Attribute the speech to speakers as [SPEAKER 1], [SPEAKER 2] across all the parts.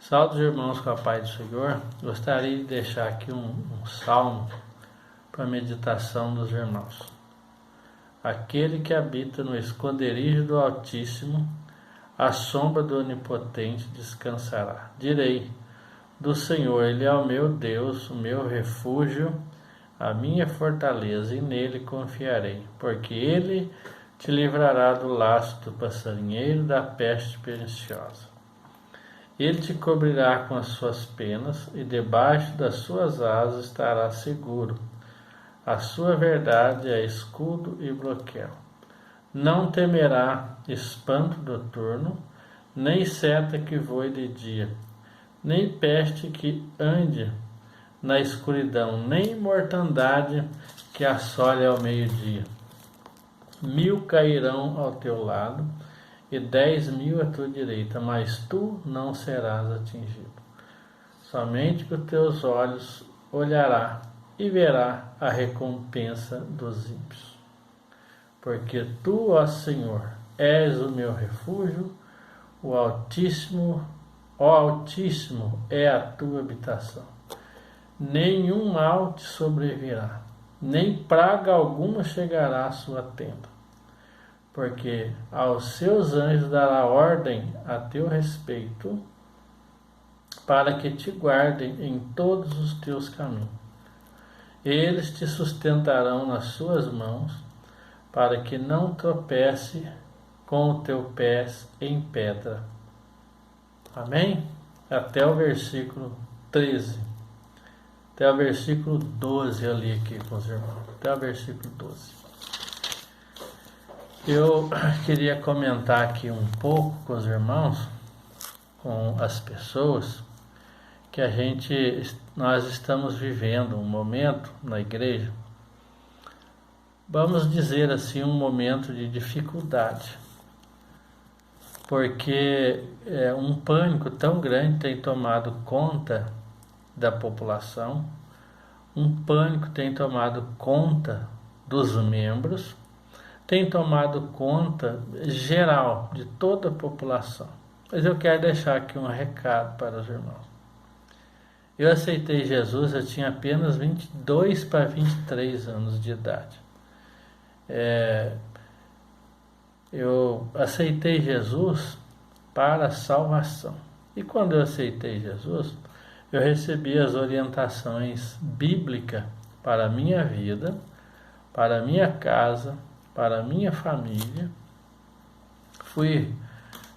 [SPEAKER 1] Salve, irmãos, com a paz do Senhor. Gostaria de deixar aqui um salmo para a meditação dos irmãos. Aquele que habita no esconderijo do Altíssimo, à sombra do Onipotente descansará. Direi do Senhor, Ele é o meu Deus, o meu refúgio, a minha fortaleza, e nele confiarei, porque Ele te livrará do laço do passarinheiro, da peste perniciosa. Ele te cobrirá com as suas penas, e debaixo das suas asas estará seguro. A sua verdade é escudo e broquel. Não temerá espanto noturno, nem seta que voe de dia, nem peste que ande na escuridão, nem mortandade que assole ao meio-dia. 1000 cairão ao teu lado, e 10.000 à tua direita, mas tu não serás atingido. Somente com teus olhos olhará e verá a recompensa dos ímpios. Porque tu, ó Senhor, és o meu refúgio, o Altíssimo, ó Altíssimo é a tua habitação. Nenhum mal te sobrevirá, nem praga alguma chegará à sua tenda. Porque aos seus anjos dará ordem a teu respeito, para que te guardem em todos os teus caminhos. Eles te sustentarão nas suas mãos, para que não tropece com o teu pé em pedra. Amém? Até o versículo 13. Até o versículo 12 eu li aqui com os irmãos. Até o versículo 12. Eu queria comentar aqui um pouco com os irmãos, com as pessoas, que nós estamos vivendo um momento na igreja, vamos dizer assim, um momento de dificuldade, porque um pânico tão grande tem tomado conta da população, um pânico tem tomado conta dos membros, tem tomado conta geral de toda a população. Mas eu quero deixar aqui um recado para os irmãos. Eu aceitei Jesus, eu tinha apenas 22 para 23 anos de idade. Eu aceitei Jesus para a salvação. E quando eu aceitei Jesus, eu recebi as orientações bíblicas para a minha vida, para a minha casa, para a minha família. Fui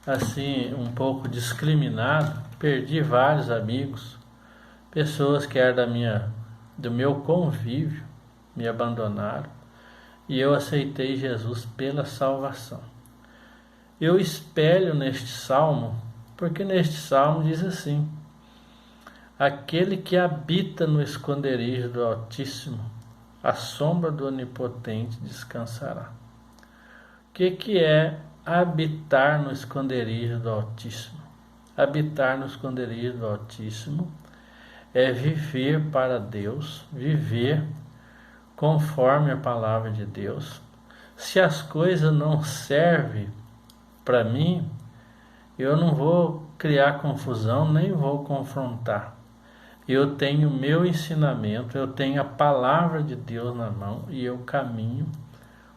[SPEAKER 1] assim um pouco discriminado, perdi vários amigos, pessoas que eram do meu convívio, me abandonaram, e eu aceitei Jesus pela salvação. Eu espelho neste salmo, porque neste salmo diz assim: aquele que habita no esconderijo do Altíssimo, à sombra do Onipotente descansará. O que é habitar no esconderijo do Altíssimo? Habitar no esconderijo do Altíssimo é viver para Deus, viver conforme a palavra de Deus. Se as coisas não servem para mim, eu não vou criar confusão, nem vou confrontar. Eu tenho o meu ensinamento, eu tenho a palavra de Deus na mão e eu caminho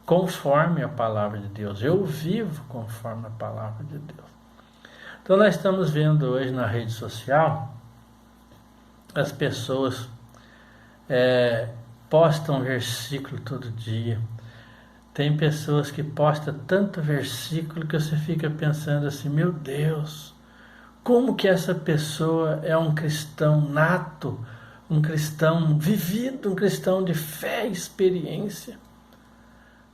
[SPEAKER 1] conforme a palavra de Deus. Eu vivo conforme a palavra de Deus. Então nós estamos vendo hoje na rede social, as pessoas postam versículo todo dia. Tem pessoas que postam tanto versículo que você fica pensando assim: meu Deus, como que essa pessoa é um cristão nato, um cristão vivido, um cristão de fé e experiência?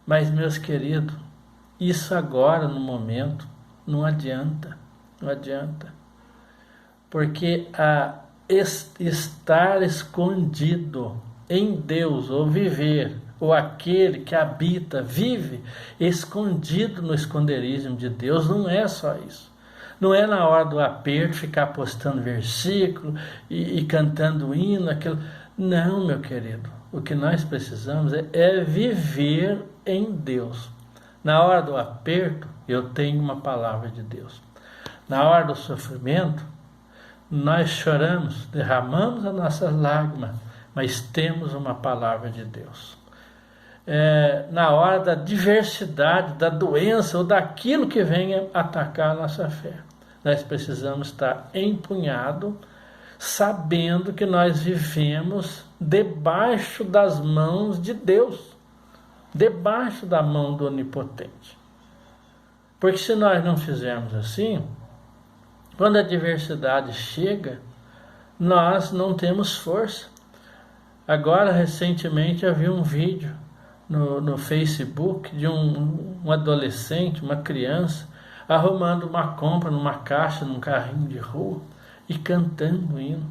[SPEAKER 1] Mas, meus queridos, isso agora, no momento, não adianta, porque estar escondido em Deus, ou viver, ou aquele que habita, vive escondido no esconderijo de Deus, não é só isso. Não é na hora do aperto ficar postando versículo e cantando hino, aquilo. Não, meu querido. O que nós precisamos é viver em Deus. Na hora do aperto, eu tenho uma palavra de Deus. Na hora do sofrimento, nós choramos, derramamos as nossas lágrimas, mas temos uma palavra de Deus. Na hora da diversidade, da doença ou daquilo que venha atacar a nossa fé, nós precisamos estar empunhado, sabendo que nós vivemos debaixo das mãos de Deus, debaixo da mão do Onipotente. Porque se nós não fizermos assim, quando a adversidade chega, nós não temos força. Agora, recentemente, eu vi um vídeo no Facebook de um adolescente, uma criança, arrumando uma compra numa caixa, num carrinho de rua e cantando o hino.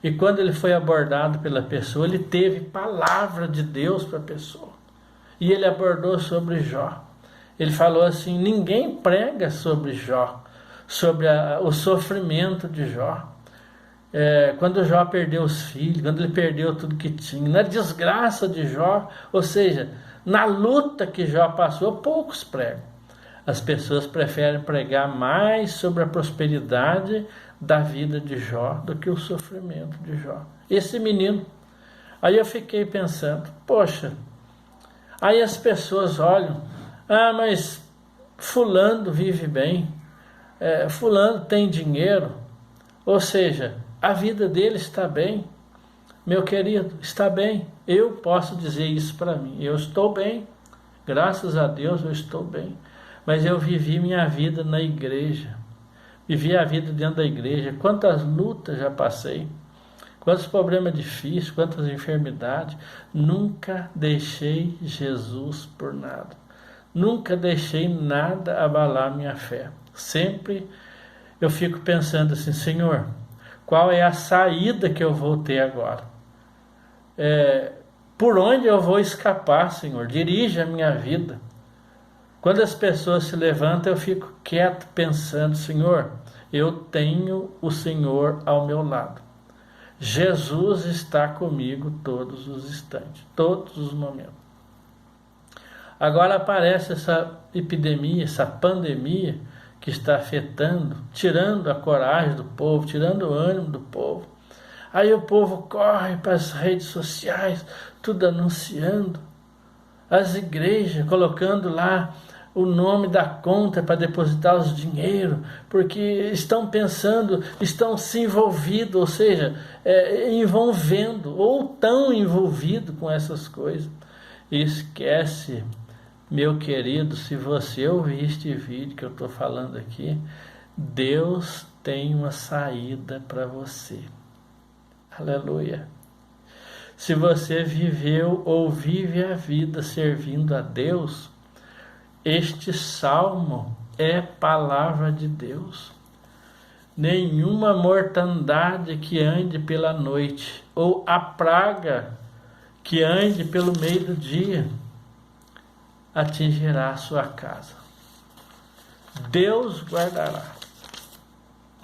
[SPEAKER 1] E quando ele foi abordado pela pessoa, ele teve palavra de Deus para a pessoa. E ele abordou sobre Jó. Ele falou assim: ninguém prega sobre Jó, sobre o sofrimento de Jó. Quando Jó perdeu os filhos, quando ele perdeu tudo que tinha, na desgraça de Jó, ou seja, na luta que Jó passou, poucos pregam. As pessoas preferem pregar mais sobre a prosperidade da vida de Jó do que o sofrimento de Jó. Esse menino, aí eu fiquei pensando, poxa, aí as pessoas olham, mas fulano vive bem, fulano tem dinheiro, ou seja, a vida dele está bem. Meu querido, está bem. Eu posso dizer isso para mim. Eu estou bem. Graças a Deus eu estou bem. Mas eu vivi minha vida na igreja. Vivi a vida dentro da igreja. Quantas lutas já passei. Quantos problemas difíceis, quantas enfermidades. Nunca deixei Jesus por nada. Nunca deixei nada abalar minha fé. Sempre eu fico pensando assim, Senhor, qual é a saída que eu vou ter agora? Por onde eu vou escapar, Senhor? Dirige a minha vida. Quando as pessoas se levantam, eu fico quieto pensando, Senhor, eu tenho o Senhor ao meu lado. Jesus está comigo todos os instantes, todos os momentos. Agora aparece essa epidemia, essa pandemia que está afetando, tirando a coragem do povo, tirando o ânimo do povo. Aí o povo corre para as redes sociais, tudo anunciando. As igrejas colocando lá o nome da conta para depositar os dinheiro, porque estão pensando, estão se envolvidos, ou seja, envolvendo, ou tão envolvidos com essas coisas. E esquece, meu querido, se você ouvir este vídeo que eu estou falando aqui, Deus tem uma saída para você. Aleluia. Se você viveu ou vive a vida servindo a Deus, este salmo é palavra de Deus. Nenhuma mortandade que ande pela noite, ou a praga que ande pelo meio do dia, atingirá a sua casa. Deus guardará.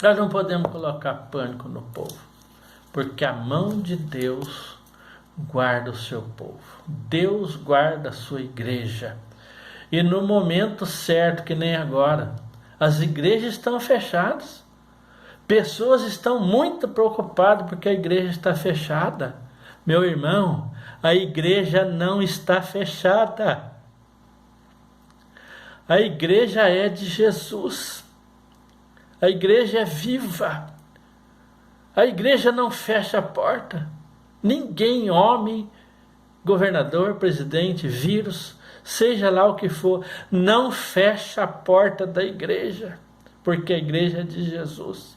[SPEAKER 1] Nós não podemos colocar pânico no povo, porque a mão de Deus guarda o seu povo. Deus guarda a sua igreja. E no momento certo, que nem agora, as igrejas estão fechadas. Pessoas estão muito preocupadas porque a igreja está fechada. Meu irmão, a igreja não está fechada. A igreja é de Jesus. A igreja é viva. A igreja não fecha a porta. Ninguém, homem, governador, presidente, vírus, seja lá o que for, não fecha a porta da igreja, porque a igreja é de Jesus.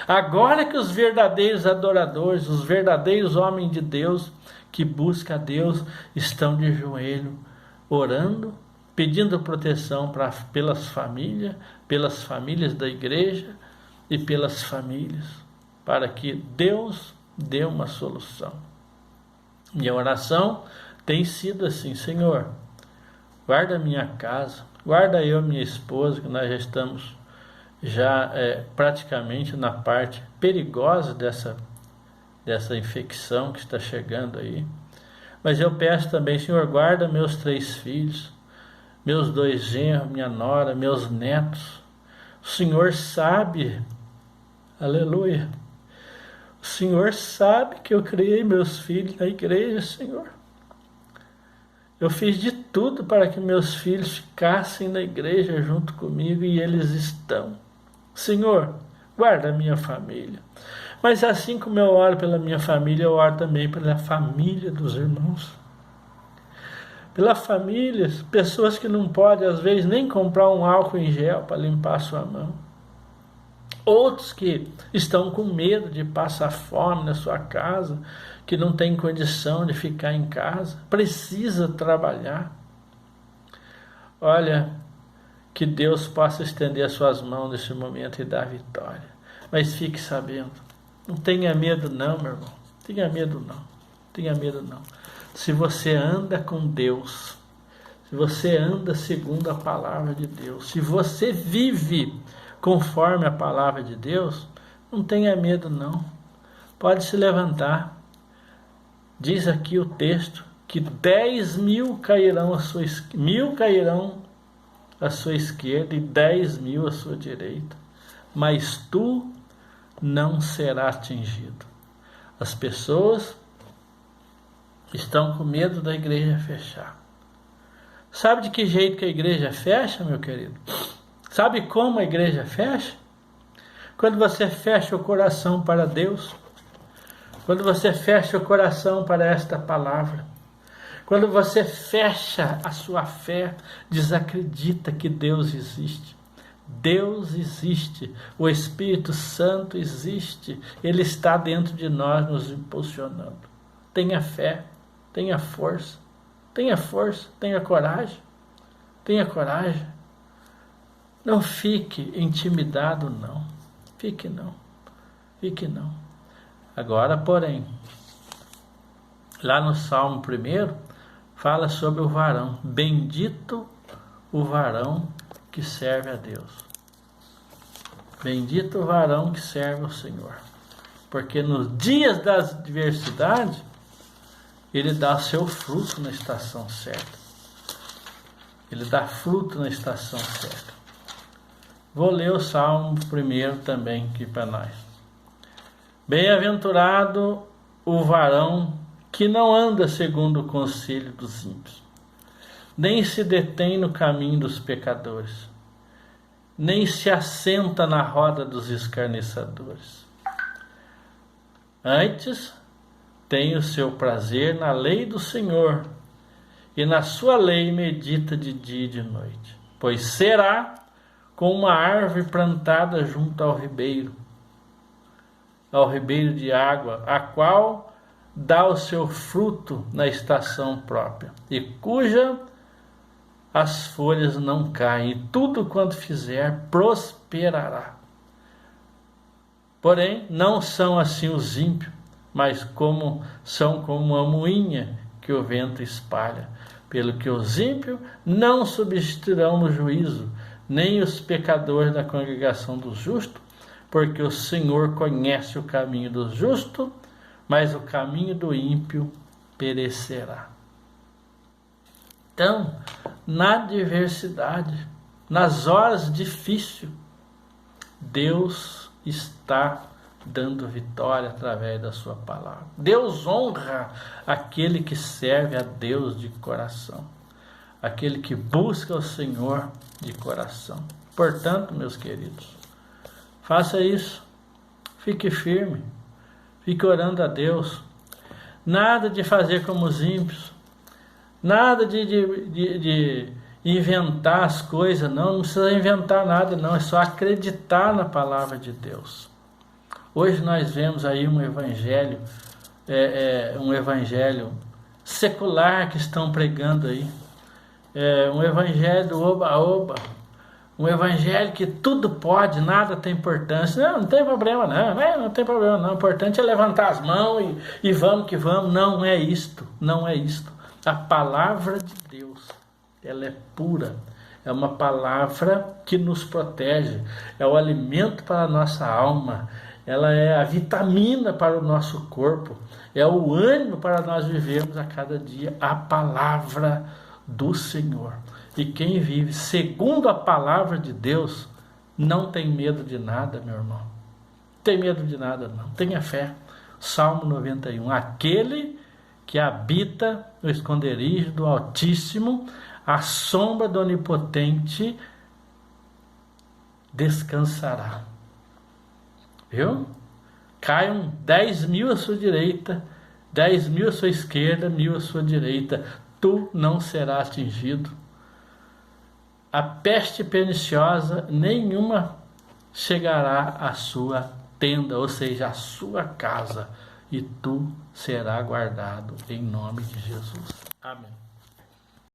[SPEAKER 1] Agora que os verdadeiros adoradores, os verdadeiros homens de Deus, que buscam a Deus, estão de joelho, orando, pedindo proteção pelas famílias da igreja e pelas famílias, para que Deus dê uma solução. Minha oração tem sido assim, Senhor, guarda minha casa, guarda eu e minha esposa, que nós já estamos praticamente na parte perigosa dessa infecção que está chegando aí. Mas eu peço também, Senhor, guarda meus 3 filhos, meus 2 genros, minha nora, meus netos. O Senhor sabe, aleluia, O Senhor sabe que eu criei meus filhos na igreja, Senhor. Eu fiz de tudo para que meus filhos ficassem na igreja junto comigo e eles estão. Senhor, guarda a minha família. Mas assim como eu oro pela minha família, eu oro também pela família dos irmãos. Pela família, pessoas que não podem, às vezes, nem comprar um álcool em gel para limpar a sua mão. Outros que estão com medo de passar fome na sua casa, que não tem condição de ficar em casa, precisa trabalhar. Olha, que Deus possa estender as suas mãos nesse momento e dar vitória. Mas fique sabendo, não tenha medo não, meu irmão. Tenha medo não. Tenha medo não. Se você anda com Deus, se você anda segundo a palavra de Deus, se você vive conforme a palavra de Deus, não tenha medo não. Pode se levantar. Diz aqui o texto que 10.000 cairão à sua esquerda e 10.000 à sua direita, mas tu não serás atingido. As pessoas estão com medo da igreja fechar. Sabe de que jeito que a igreja fecha, meu querido? Sabe como a igreja fecha? Quando você fecha o coração para Deus, quando você fecha o coração para esta palavra, quando você fecha a sua fé, desacredita que Deus existe. Deus existe, o Espírito Santo existe, Ele está dentro de nós nos impulsionando. Tenha fé, tenha força, tenha coragem, tenha coragem. Não fique intimidado não, fique não. Agora, porém, lá no Salmo 1, fala sobre o varão. Bendito o varão que serve a Deus. Bendito o varão que serve ao Senhor. Porque nos dias da adversidade, ele dá seu fruto na estação certa. Ele dá fruto na estação certa. Vou ler o Salmo 1 também aqui para nós. Bem-aventurado o varão que não anda segundo o conselho dos ímpios, nem se detém no caminho dos pecadores, nem se assenta na roda dos escarnecedores. Antes, tem o seu prazer na lei do Senhor, e na sua lei medita de dia e de noite. Pois será como uma árvore plantada junto ao ribeiro de água, a qual dá o seu fruto na estação própria, e cuja as folhas não caem, e tudo quanto fizer prosperará. Porém, não são assim os ímpios, mas são como uma moinha que o vento espalha. Pelo que os ímpios não subsistirão no juízo, nem os pecadores da congregação dos justos, porque o Senhor conhece o caminho do justo, mas o caminho do ímpio perecerá. Então, na adversidade, nas horas difíceis, Deus está dando vitória através da sua palavra. Deus honra aquele que serve a Deus de coração, aquele que busca o Senhor de coração. Portanto, meus queridos, faça isso, fique firme, fique orando a Deus. Nada de fazer como os ímpios, nada de inventar as coisas, não precisa inventar nada, não, é só acreditar na palavra de Deus. Hoje nós vemos aí um evangelho secular que estão pregando aí, um evangelho do oba-oba, um evangelho que tudo pode, nada tem importância. Não tem problema não tem problema não, o importante é levantar as mãos e vamos que vamos. Não é isto. A palavra de Deus, ela é pura, é uma palavra que nos protege, é o alimento para a nossa alma, ela é a vitamina para o nosso corpo, é o ânimo para nós vivermos a cada dia a palavra do Senhor. E quem vive segundo a palavra de Deus não tem medo de nada, meu irmão. Não tem medo de nada, não. Tenha fé. Salmo 91. Aquele que habita no esconderijo do Altíssimo, à sombra do Onipotente descansará. Viu? Caiam 10.000 à sua direita, 10.000 à sua esquerda, 1.000 à sua direita. Tu não serás atingido. A peste perniciosa nenhuma chegará à sua tenda, ou seja, à sua casa, e tu será guardado em nome de Jesus. Amém.